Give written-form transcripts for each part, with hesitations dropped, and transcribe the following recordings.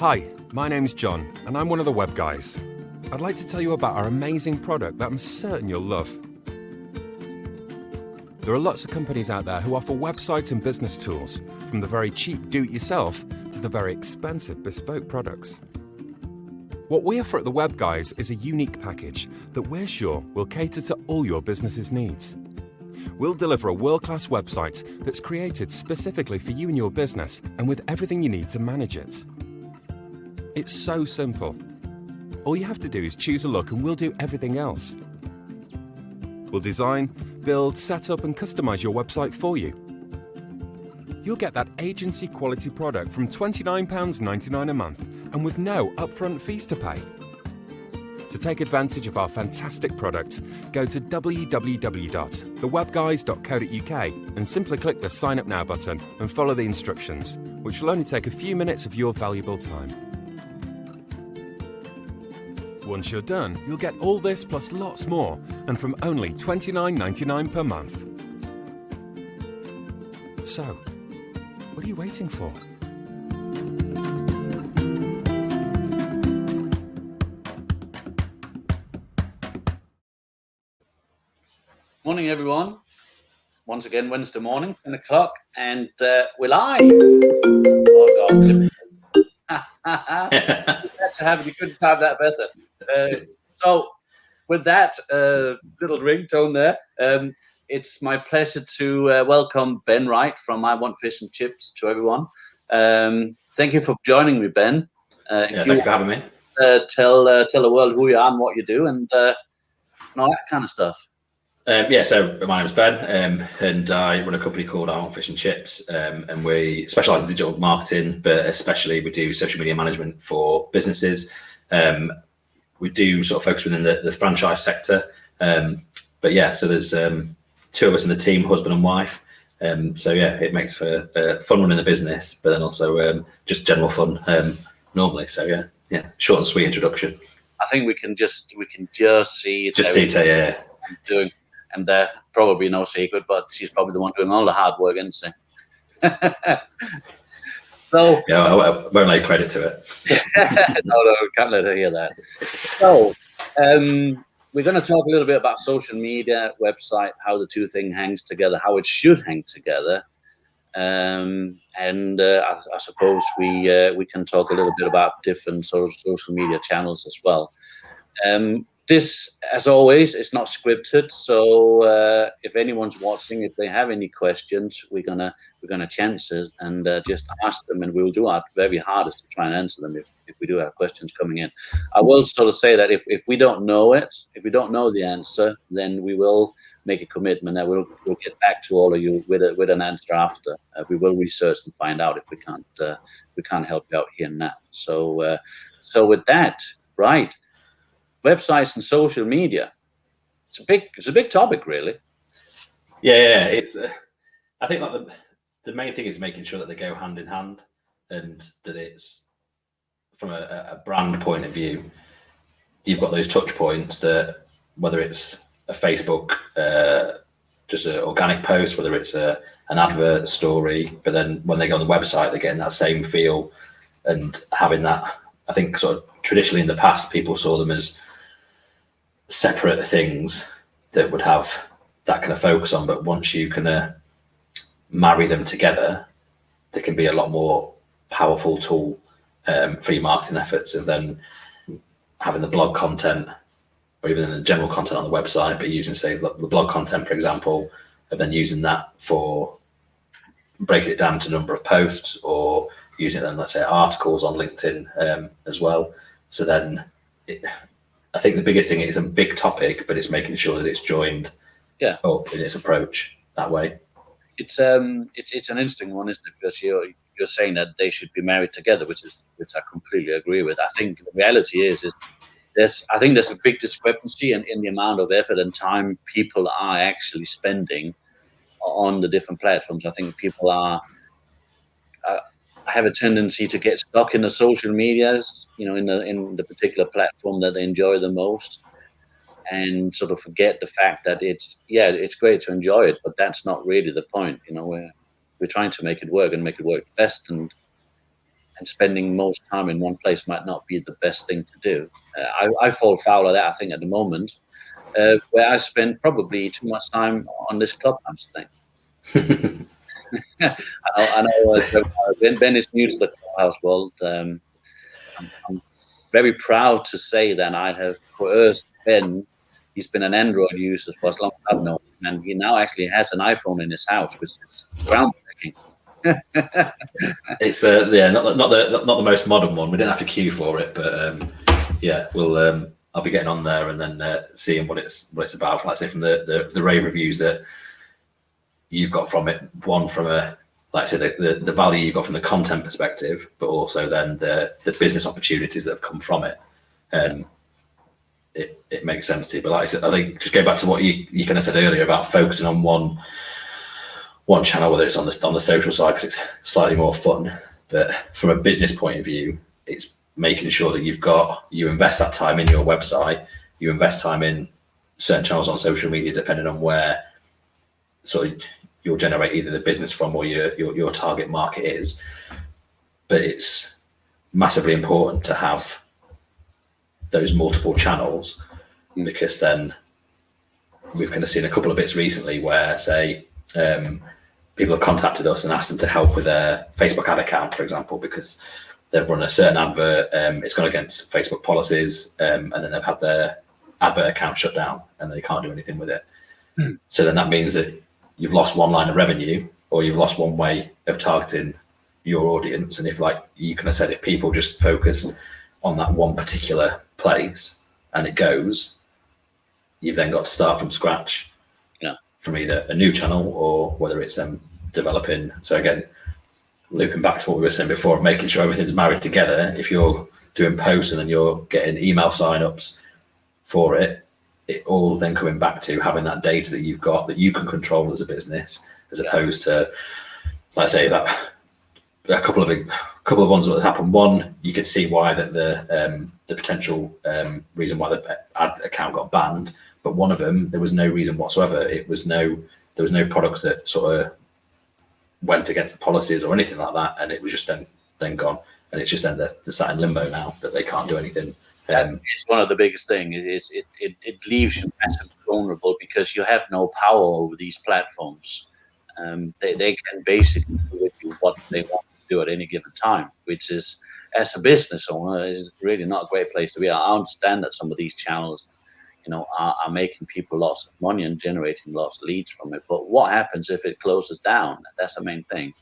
Hi, my name's John, and I'm one of the web guys. I'd like to tell you about our amazing product that I'm certain you'll love. There are lots of companies out there who offer website and business tools, from the very cheap do-it-yourself to the very expensive bespoke products. What we offer at the Web Guys is a unique package that we're sure will cater to all your business's needs. We'll deliver a world-class website that's created specifically for you and your business and with everything you need to manage it. It's so simple. All you have to do is choose a look and we'll do everything else. We'll design, build, set up and customize your website for you. You'll get that agency quality product from £29.99 a month and with no upfront fees to pay. To take advantage of our fantastic product, go to www.thewebguys.co.uk and simply click the Sign Up Now button and follow the instructions, which will only take a few minutes of your valuable time. Once you're done, you'll get all this plus lots more, and from only £29.99 per month. So, what are you waiting for? Morning, everyone. Once again, Wednesday morning, 10 o'clock, and we're live. Oh, God. You couldn't time that better. So, with that little ringtone there, it's my pleasure to welcome Ben Wright from I Want Fish and Chips to everyone. Thank you for joining me, Ben. Thank you for having me. Tell the world who you are and what you do and all that kind of stuff. So my name's Ben, and I run a company called I Want Fish and Chips, and we specialise in digital marketing, but especially we do social media management for businesses. We do sort of focus within the franchise sector, but yeah, so there's two of us in the team, husband and wife. So yeah, it makes for fun running the business, but then also just general fun normally. So yeah, short and sweet introduction. I think we can just see it. Just see it, yeah. Doing. And probably no secret, but she's probably the one doing all the hard work, isn't she? So yeah, I won't lay credit to it. No, can't let her hear that. So we're going to talk a little bit about social media, website, how the two things hangs together, how it should hang together, and I suppose we can talk a little bit about different sort of social media channels as well. This, as always, is not scripted, so if anyone's watching, if they have any questions, we're gonna chance it and just ask them, and we'll do our very hardest to try and answer them if we do have questions coming in. I will sort of say that if we don't know it, if we don't know the answer, then we will make a commitment that we'll get back to all of you with an answer after. We will research and find out if we can't help you out here and now. So with that, right. Websites and social media. It's a big topic, really. Yeah. It's. I think like the main thing is making sure that they go hand in hand, and that it's from a brand point of view. You've got those touch points that whether it's a Facebook, just an organic post, whether it's an advert story, but then when they go on the website, they're getting that same feel and having that. I think sort of traditionally in the past, people saw them as separate things that would have that kind of focus on, but once you can marry them together, they can be a lot more powerful tool for your marketing efforts of then having the blog content or even the general content on the website, but using, say, the blog content, for example, of then using that for breaking it down to a number of posts or using it then, let's say, articles on LinkedIn as well. So then I think the biggest thing is a big topic, but it's making sure that it's joined up in its approach that way. It's an interesting one, isn't it? Because you're saying that they should be married together, which I completely agree with. I think the reality is there's a big discrepancy in the amount of effort and time people are actually spending on the different platforms. I think people have a tendency to get stuck in the social medias, in the particular platform that they enjoy the most, and sort of forget the fact that it's great to enjoy it, but that's not really the point. We're trying to make it work and make it work best, and and spending most time in one place might not be the best thing to do. I fall foul of that, I think, at the moment, where I spend probably too much time on this Clubhouse thing. I know Ben is new to the Clubhouse world. I'm very proud to say that I have coerced Ben. He's been an Android user for as long as I've known him, and he now actually has an iPhone in his house, which is groundbreaking. It's not the most modern one. We didn't have to queue for it, but we'll I'll be getting on there and then seeing what it's about. Like I say, from the rave reviews that you've got from it, one from the value you got from the content perspective, but also then the business opportunities that have come from it. It makes sense to you. But like I said, I think just go back to what you kind of said earlier about focusing on one channel, whether it's on the social side because it's slightly more fun. But from a business point of view, it's making sure that you invest that time in your website, you invest time in certain channels on social media, depending on where sort of you'll generate either the business from or your target market is. But it's massively important to have those multiple channels, because then we've kind of seen a couple of bits recently where, say, people have contacted us and asked them to help with their Facebook ad account, for example, because they've run a certain advert, it's gone against Facebook policies, and then they've had their advert account shut down and they can't do anything with it. So then that means that you've lost one line of revenue, or you've lost one way of targeting your audience. And if, like you kind of said, if people just focus on that one particular place and it goes, you've then got to start from scratch from either a new channel or whether it's developing. So again, looping back to what we were saying before of making sure everything's married together. If you're doing posts and then you're getting email signups for it, it all then coming back to having that data that you've got that you can control as a business, as opposed to, like I say, that a couple of ones that happened. One, you could see why that the potential reason why the ad account got banned, but one of them there was no reason whatsoever. There was no products that sort of went against the policies or anything like that, and it was just then gone, and it's just then they're sat in limbo now that they can't do anything. It's one of the biggest things. It leaves you massively vulnerable because you have no power over these platforms. They can basically do with you what they want to do at any given time, which is, as a business owner, is really not a great place to be. I understand that some of these channels, are making people lots of money and generating lots of leads from it. But what happens if it closes down? That's the main thing.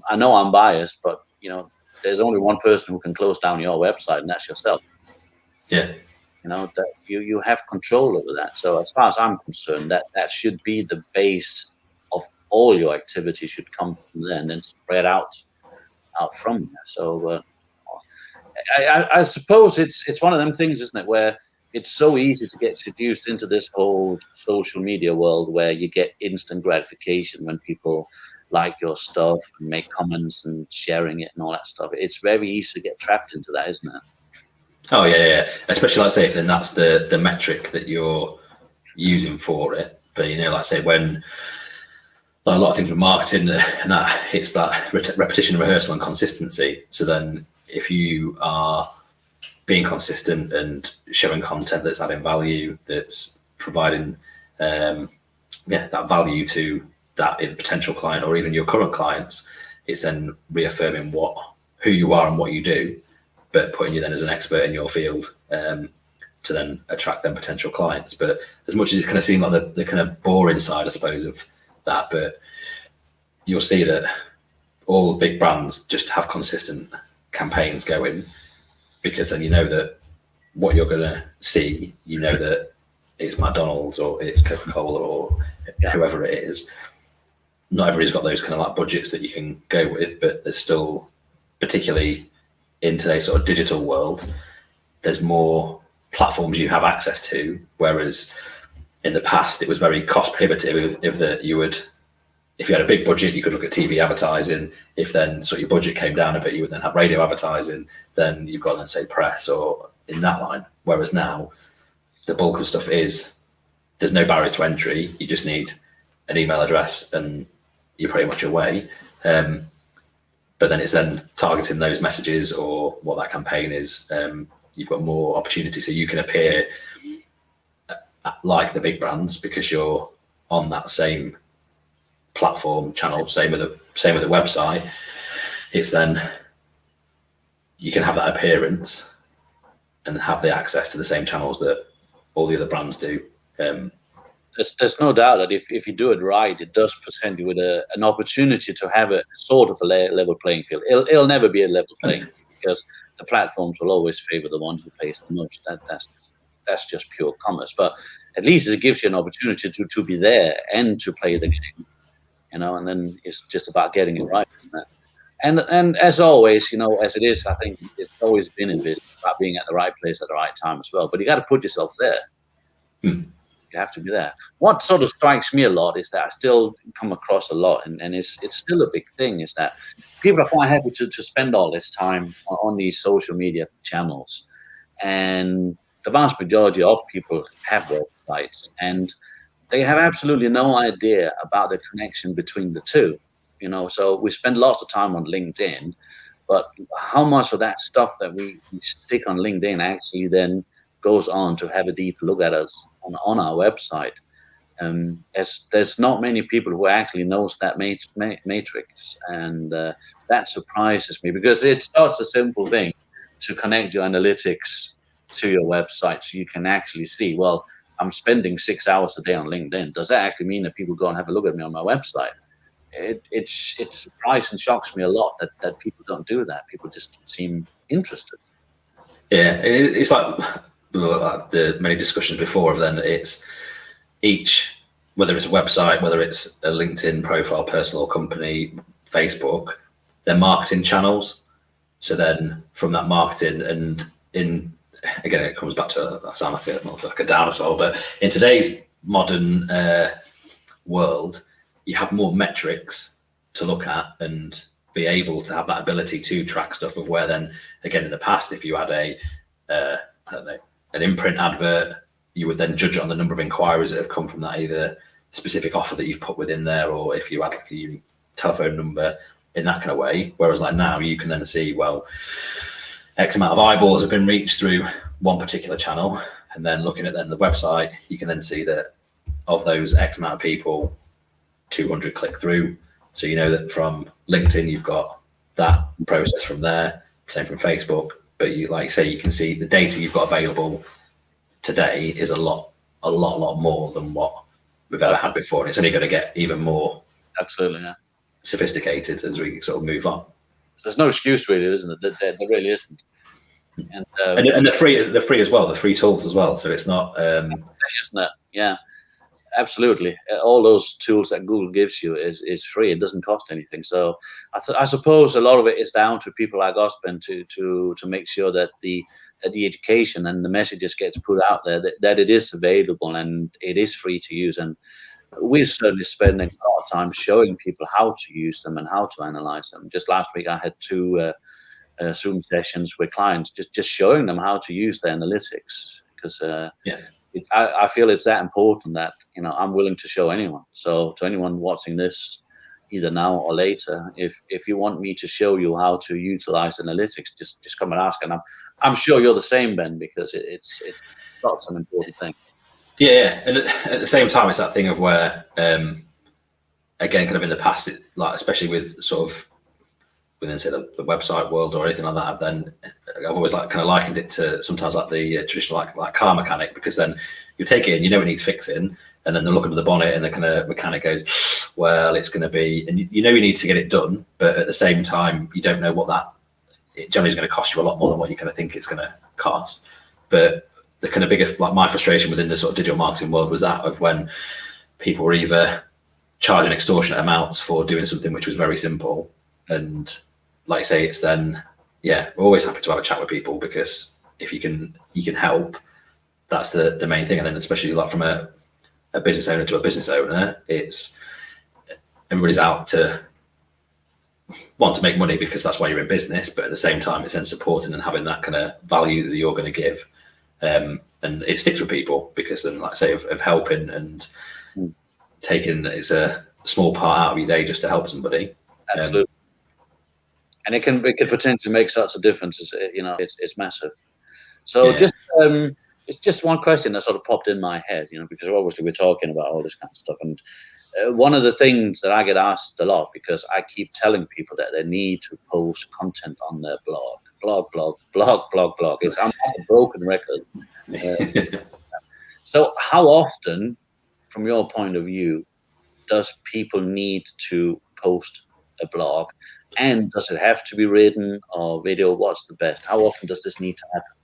I know I'm biased, but there's only one person who can close down your website, and that's yourself. Yeah. That you have control over that. So as far as I'm concerned, that should be the base of all your activity, should come from there and then spread out from there. So I suppose it's one of them things, isn't it, where it's so easy to get seduced into this whole social media world where you get instant gratification when people like your stuff and make comments and sharing it and all that stuff. It's very easy to get trapped into that, isn't it? Oh yeah. Especially, like say, if then that's the metric that you're using for it. But like say, when a lot of things with marketing and that, it's that repetition, rehearsal, and consistency. So then, if you are being consistent and showing content that's adding value, that's providing that value to that potential client or even your current clients, it's then reaffirming who you are and what you do, but putting you then as an expert in your field to then attract them potential clients. But as much as it kind of seems like the kind of boring side, I suppose, of that, but you'll see that all big brands just have consistent campaigns going, because then that what you're going to see, that it's McDonald's or it's Coca-Cola or whoever it is. Not everybody's got those kind of like budgets that you can go with, but there's still, particularly in today's sort of digital world, there's more platforms you have access to, whereas in the past it was very cost prohibitive. If you had a big budget, you could look at TV advertising. If then your budget came down a bit, you would then have radio advertising. Then you've got say press or in that line. Whereas now, the bulk of stuff is there's no barriers to entry. You just need an email address and you're pretty much away. But but then it's then targeting those messages or what that campaign is. You've got more opportunity, so you can appear like the big brands because you're on that same platform channel. Same with the website. It's then you can have that appearance and have the access to the same channels that all the other brands do. There's no doubt that if you do it right, it does present you with an opportunity to have a sort of a level playing field. It'll never be a level playing field because the platforms will always favor the one who pays the most. That's just pure commerce. But at least it gives you an opportunity to be there and to play the game, and then it's just about getting it right. And as always, as it is, I think it's always been in business about being at the right place at the right time as well. But you got to put yourself there. You have to be there. What sort of strikes me a lot is that I still come across a lot, and it's still a big thing, is that people are quite happy to spend all this time on these social media channels. And the vast majority of people have websites, and they have absolutely no idea about the connection between the two. So we spend lots of time on LinkedIn, but how much of that stuff that we stick on LinkedIn actually then goes on to have a deep look at us on our website? There's not many people who actually knows that matrix, and that surprises me, because it starts a simple thing to connect your analytics to your website, so you can actually see, well, I'm spending 6 hours a day on LinkedIn. Does that actually mean that people go and have a look at me on my website? It surprises and shocks me a lot that people don't do that. People just don't seem interested. Yeah, it's like the many discussions before of then it's each, whether it's a website, whether it's a LinkedIn profile, personal or company, Facebook, they're marketing channels. So then from that marketing, and again, it comes back to, that sound like a dinosaur, but in today's modern world, you have more metrics to look at and be able to have that ability to track stuff of where then, again, in the past, if you had an imprint advert, you would then judge it on the number of inquiries that have come from that, either specific offer that you've put within there, or if you had like a unique telephone number in that kind of way. Whereas like now you can then see, well, X amount of eyeballs have been reached through one particular channel, and then looking at then the website, you can then see that of those X amount of people, 200 click through. So you know that from LinkedIn, you've got that process from there, same from Facebook. But you, like say, you can see the data you've got available today is a lot more than what we've ever had before. And it's only going to get even more sophisticated as we sort of move on. So there's no excuse really, isn't it? There really isn't. And they're free as well. The free tools as well. So it's not, isn't it? Yeah. Absolutely. All those tools that Google gives you is free. It doesn't cost anything. So I suppose a lot of it is down to people like us, Ben, to make sure that the education and the messages gets put out there, that it is available and it is free to use. And we're certainly spending a lot of time showing people how to use them and how to analyze them. Just last week, I had 2 Zoom sessions with clients, just showing them how to use the analytics, because I feel it's that important that I'm willing to show anyone. So to anyone watching this, either now or later, if you want me to show you how to utilize analytics, just come and ask. And I'm sure you're the same, Ben, because it's not an important thing. Yeah, and at the same time, it's that thing of where, again, kind of in the past, like especially with sort of within say the website world or anything like that, I've always kind of likened it to sometimes like the traditional like car mechanic, because then you take it and it needs fixing, and then they look under the bonnet and the kind of mechanic goes, well, it's going to be, and you need to get it done, but at the same time you don't know what it generally is going to cost you a lot more than what you kind of think it's going to cost. But the kind of biggest, like my frustration within the sort of digital marketing world was that of when people were either charging extortionate amounts for doing something which was very simple, and like I say, it's then, we're always happy to have a chat with people, because if you can help, that's the main thing. And then especially like from a business owner to a business owner, it's everybody's out to want to make money because that's why you're in business, but at the same time it's then supporting and having that kind of value that you're going to give, and it sticks with people, because then, like I say, of helping and taking, it's a small part out of your day just to help somebody. Absolutely. and it could potentially make such a difference. It's massive. So it's just one question that sort of popped in my head, because obviously we're talking about all this kind of stuff. And one of the things that I get asked a lot, because I keep telling people that they need to post content on their blog. I'm like a broken record. So how often, from your point of view, does people need to post a blog? And does it have to be written or video? What's the best? How often does this need to happen?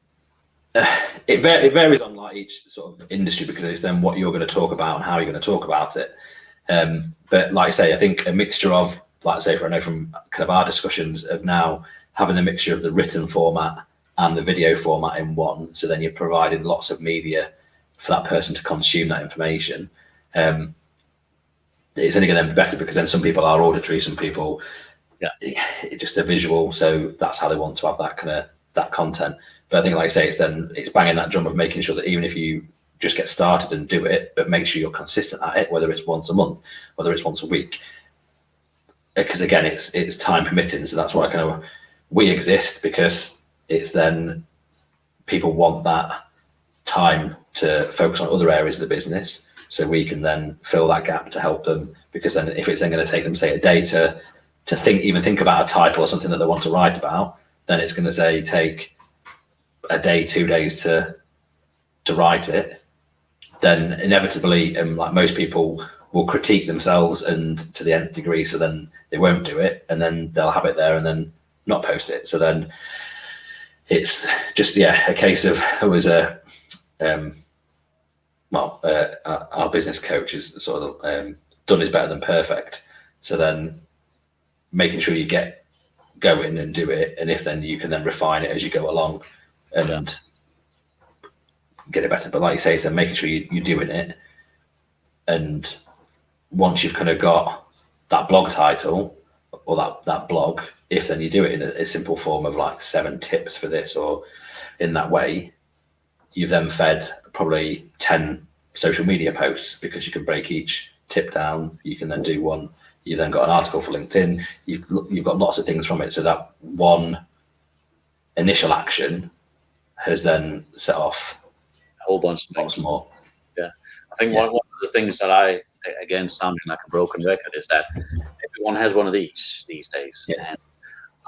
It varies on like each sort of industry, because it's then what you're going to talk about and how you're going to talk about it. But like I say, I think a mixture of, like I say, I know from kind of our discussions of now having a mixture of the written format and the video format in one. So then you're providing lots of media for that person to consume that information. It's only going to be better, because then some people are auditory, some people, just a visual. So that's how they want to have that content. But I think, like I say, it's banging that drum of making sure that even if you just get started and do it, but make sure you're consistent at it, whether it's once a month, whether it's once a week. Because again, it's time permitting. So that's why we exist, because it's then people want that time to focus on other areas of the business. So we can then fill that gap to help them, because then if it's then going to take them, say, a day to think about a title or something that they want to write about, then it's going to say take a day, 2 days to write it. Then inevitably, like most people will critique themselves and to the nth degree, so then they won't do it, and then they'll have it there and then not post it. So then it's just a case of, it was our business coach is sort of done is better than perfect. So then making sure you get going and do it, and if then you can then refine it as you go along and get it better. But like you say, so making sure you're doing it, and once you've kind of got that blog title or that blog, if then you do it in a simple form of like 7 tips for this, or in that way, you've then fed probably 10 social media posts, because you can break each tip down. You can then do one. You've then got an article for LinkedIn. You've got lots of things from it. So that one initial action has then set off a whole bunch of lots things more. Yeah, I think one of the things that I, again, sounding like a broken record, is that everyone has one of these days. Yeah. And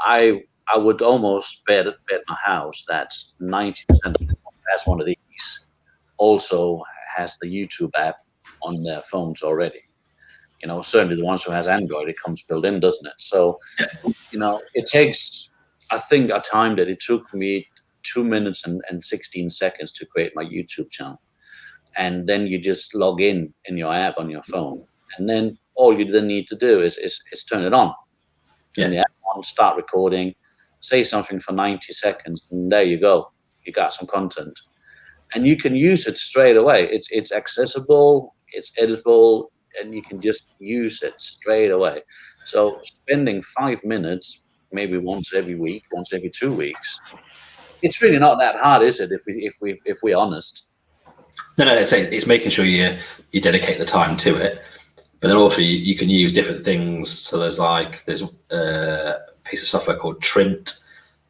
I would almost bet my house that 90% of everyone who has one of these also has the YouTube app on their phones already. Certainly the ones who has Android, it comes built in, doesn't it? So, it takes, I think, a time that it took me 2 minutes and 16 seconds to create my YouTube channel. And then you just log in your app on your phone. And then all you then need to do is turn it on. Turn the app on, start recording, say something for 90 seconds, and there you go. You got some content. And you can use it straight away. It's accessible, it's editable, and you can just use it straight away. So spending 5 minutes, maybe once every week, once every 2 weeks, it's really not that hard, is it? If we're honest. No, it's making sure you dedicate the time to it, but then also you can use different things. So there's a piece of software called Trint,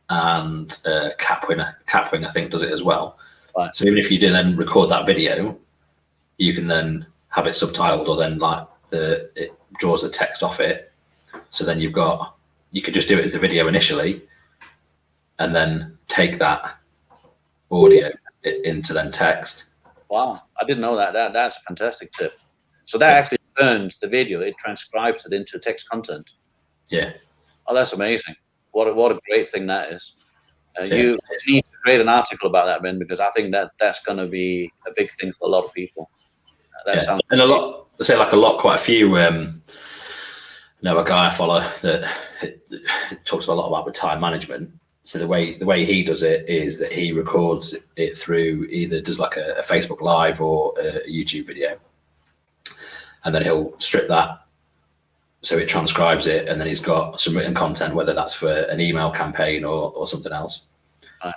and Capwing I think does it as well. Right. So even if you do then record that video, you can then have it subtitled, or then it draws the text off it. So then you could just do it as the video initially, and then take that audio into then text. Wow, I didn't know that. That's a fantastic tip. So that actually turns the video, it transcribes it into text content. Yeah. Oh, that's amazing. What a great thing that is. You need to create an article about that, Ben, because I think that's going to be a big thing for a lot of people. And quite a few. A guy I follow that talks a lot about with time management. So the way he does it is that he records it through either does like a Facebook Live or a YouTube video, and then he'll strip that so it transcribes it, and then he's got some written content, whether that's for an email campaign or something else.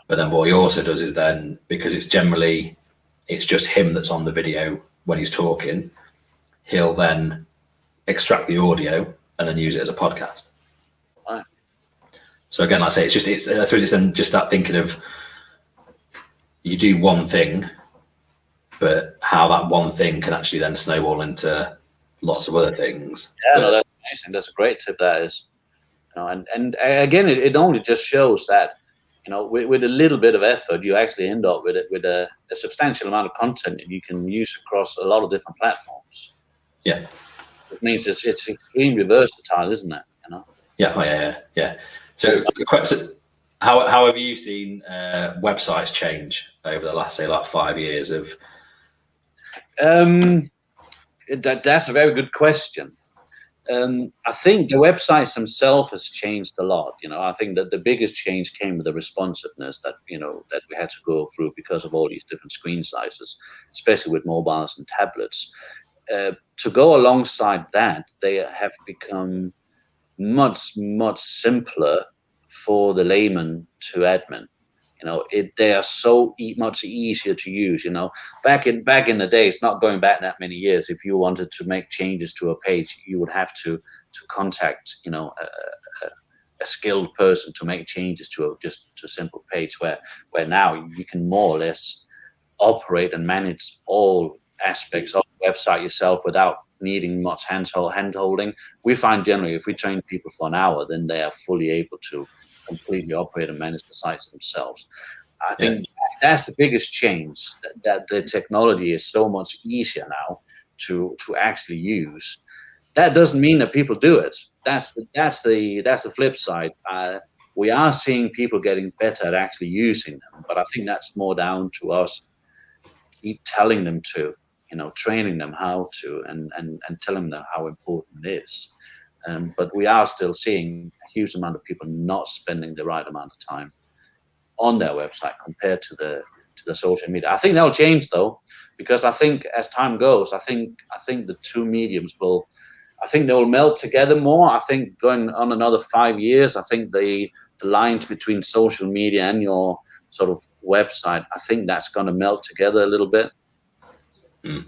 But then what he also does is then, because it's just him that's on the video when he's talking, he'll then extract the audio and then use it as a podcast. Right. So again, like I say, I suppose it's then just that thinking of, you do one thing, but how that one thing can actually then snowball into lots of other things. Yeah, no, that's amazing. That's a great tip. That is, and again, it only just shows that, with a little bit of effort, you actually end up with a substantial amount of content that you can use across a lot of different platforms. Yeah, it means it's extremely versatile, isn't it? Yeah. So how have you seen websites change over the last, say, like 5 years of? That's a very good question. I think the websites themselves has changed a lot. I think that the biggest change came with the responsiveness that that we had to go through because of all these different screen sizes, especially with mobiles and tablets. To go alongside that, they have become much simpler for the layman to admin. They are so much easier to use. Back in the days, not going back that many years, if you wanted to make changes to a page, you would have to contact a skilled person to make changes to a simple page. Where now you can more or less operate and manage all aspects of the website yourself without needing much hand holding. We find generally if we train people for an hour, then they are fully able to completely operate and manage the sites themselves. I think that's the biggest change, that the technology is so much easier now to actually use. That doesn't mean that people do it. That's the flip side. We are seeing people getting better at actually using them, but I think that's more down to us keep telling them to, training them how to, and telling them how important it is. But we are still seeing a huge amount of people not spending the right amount of time on their website compared to the social media. I think that'll change though, because I think as time goes, I think the two mediums will melt together more. I think going on another 5 years, I think the lines between social media and your sort of website, I think that's going to melt together a little bit, so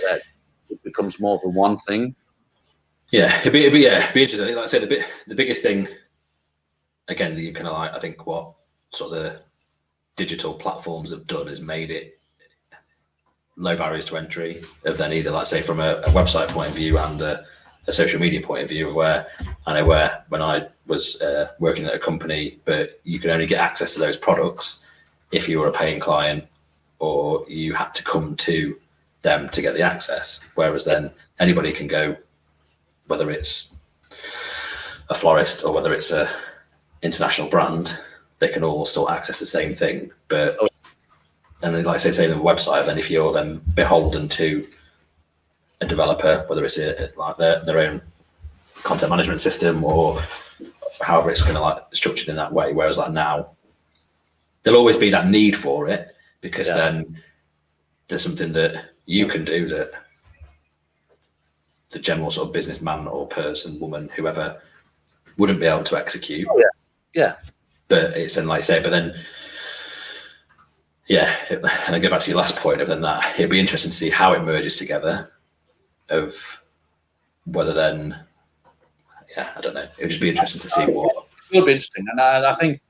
that it becomes more of a one thing. Yeah, it'd be interesting. Like I said, the biggest thing, again, that you can I think what sort of the digital platforms have done is made it low barriers to entry of then either, like say, from a website point of view and a social media point of view, of where when I was working at a company, but you could only get access to those products if you were a paying client or you had to come to them to get the access. Whereas then anybody can go, whether it's a florist or whether it's a international brand, they can all still access the same thing. But and then, like I say the website, then if you're then beholden to a developer, whether it's like their own content management system or however it's going to structured in that way, whereas like now there'll always be that need for it, because then there's something that you can do that the general sort of businessman or person, woman, whoever wouldn't be able to execute. But it's then, like I say, but then and I go back to your last point of then that it'd be interesting to see how it merges together, of whether then I don't know, it would just be interesting to see what it'll be interesting. And I think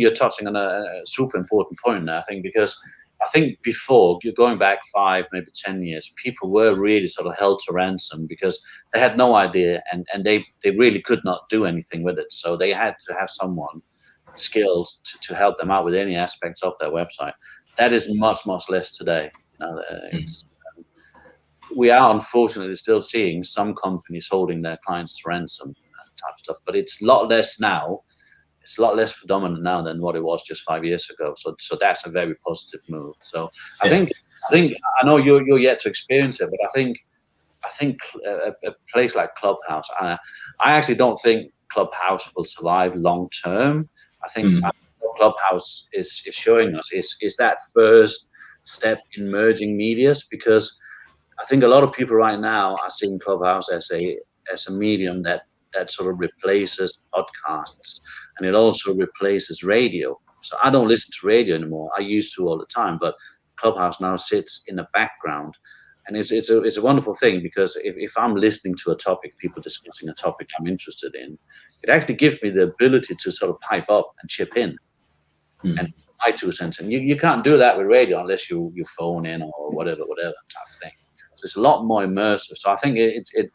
you're touching on a super important point there. I think because I think before, you're going back 5, maybe 10 years, people were really sort of held to ransom because they had no idea and they really could not do anything with it. So they had to have someone skilled to help them out with any aspects of their website. That is much less today. We are unfortunately still seeing some companies holding their clients to ransom type of stuff, but it's a lot less now. It's a lot less predominant now than what it was just 5 years ago. So that's a very positive move. So I think I know you're yet to experience it, but I think a place like Clubhouse, I actually don't think Clubhouse will survive long term. I think what Clubhouse is showing us is that first step in merging medias, because I think a lot of people right now are seeing Clubhouse as a medium that sort of replaces podcasts, and it also replaces radio. So I don't listen to radio anymore. I used to all the time, but Clubhouse now sits in the background And it's a wonderful thing, because if I'm listening to a topic, people discussing a topic I'm interested in, it actually gives me the ability to sort of pipe up and chip in and my 2 cents. And you can't do that with radio unless you phone in or whatever type of thing. So it's a lot more immersive. So I think it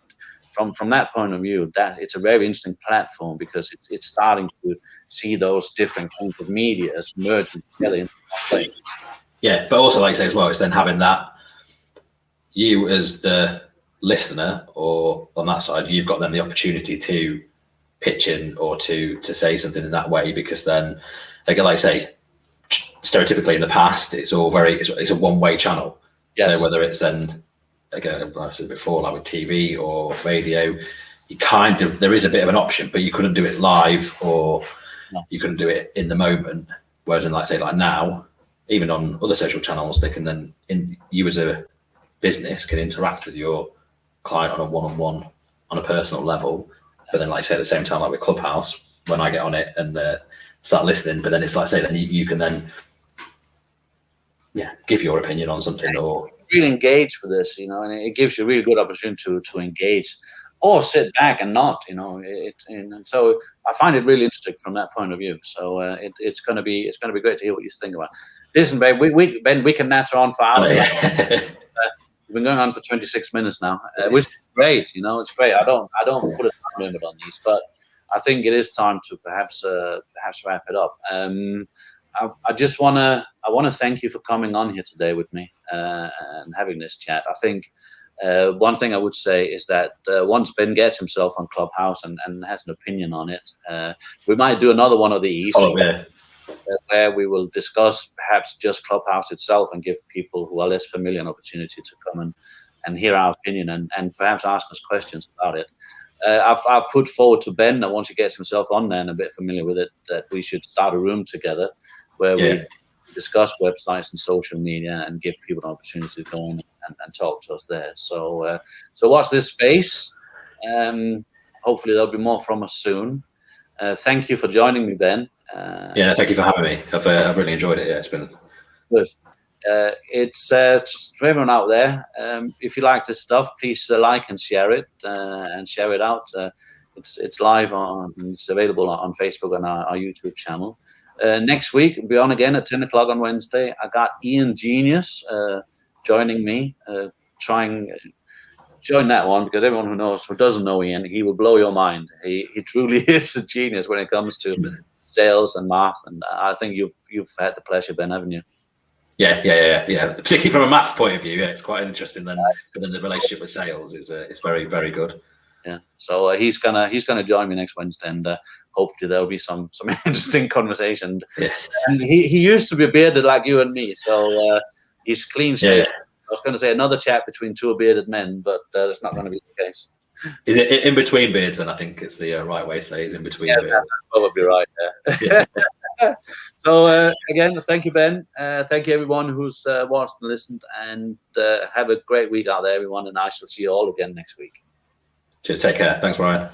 from that point of view, that it's a very interesting platform, because it's starting to see those different kinds of media as merging together in one place. Yeah, but also, like I say as well, it's then having that, you as the listener, or on that side, you've got then the opportunity to pitch in or to say something in that way, because then, again, like I say, stereotypically in the past, it's all it's a one-way channel. Yes. So whether it's then, again, like I said before, like with TV or radio, there is a bit of an option, but you couldn't do it live, or you couldn't do it in the moment. Whereas in, like say, like now, even on other social channels, they can then, you as a business can interact with your client on a one-on-one, on a personal level. But then, like I say, at the same time, like with Clubhouse, when I get on it and start listening, but then it's like I say, then you can then give your opinion on something, or really engage with this, and it gives you a really good opportunity to engage, or sit back and not, and so I find it really interesting from that point of view. So it's going to be great to hear what you think about. Listen, Ben, we can natter on for hours. We've been going on for 26 minutes now, which is great. It's great. I don't put a time limit on these, but I think it is time to perhaps wrap it up. I just want to thank you for coming on here today with me and having this chat. I think one thing I would say is that once Ben gets himself on Clubhouse and has an opinion on it, we might do another one of these. Where we will discuss perhaps just Clubhouse itself and give people who are less familiar an opportunity to come and hear our opinion and perhaps ask us questions about it. I've put forward to Ben that once he gets himself on there and a bit familiar with it, that we should start a room together where we discuss websites and social media and give people an opportunity to go in and talk to us there. So watch this space. Hopefully there'll be more from us soon. Thank you for joining me, Ben. Thank you for having me. I've really enjoyed it. Yeah, it's been good. It's for everyone out there. If you like this stuff, please like and share it out. It's live it's available on Facebook and our YouTube channel. Next week we'll be on again at 10 o'clock on Wednesday. I got Ian Genius joining me. Join that one, because everyone who doesn't know Ian, he will blow your mind. He truly is a genius when it comes to sales and math, and I think you've had the pleasure, Ben, haven't you? Yeah. Particularly from a maths point of view, it's quite interesting. Then the relationship with sales is very, very good. Yeah. So he's gonna join me next Wednesday, and hopefully there'll be some interesting conversation. Yeah. And he used to be bearded like you and me, so he's clean shaven. Yeah. I was going to say another chat between two bearded men, but that's not going to be the case. Is it in between beards? Then I think it's the right way to say it's in between beards. That's probably right. Yeah. So again, thank you, Ben. Thank you, everyone who's watched and listened, and have a great week out there, everyone. And I shall see you all again next week. Cheers. Take care. Thanks, Ryan.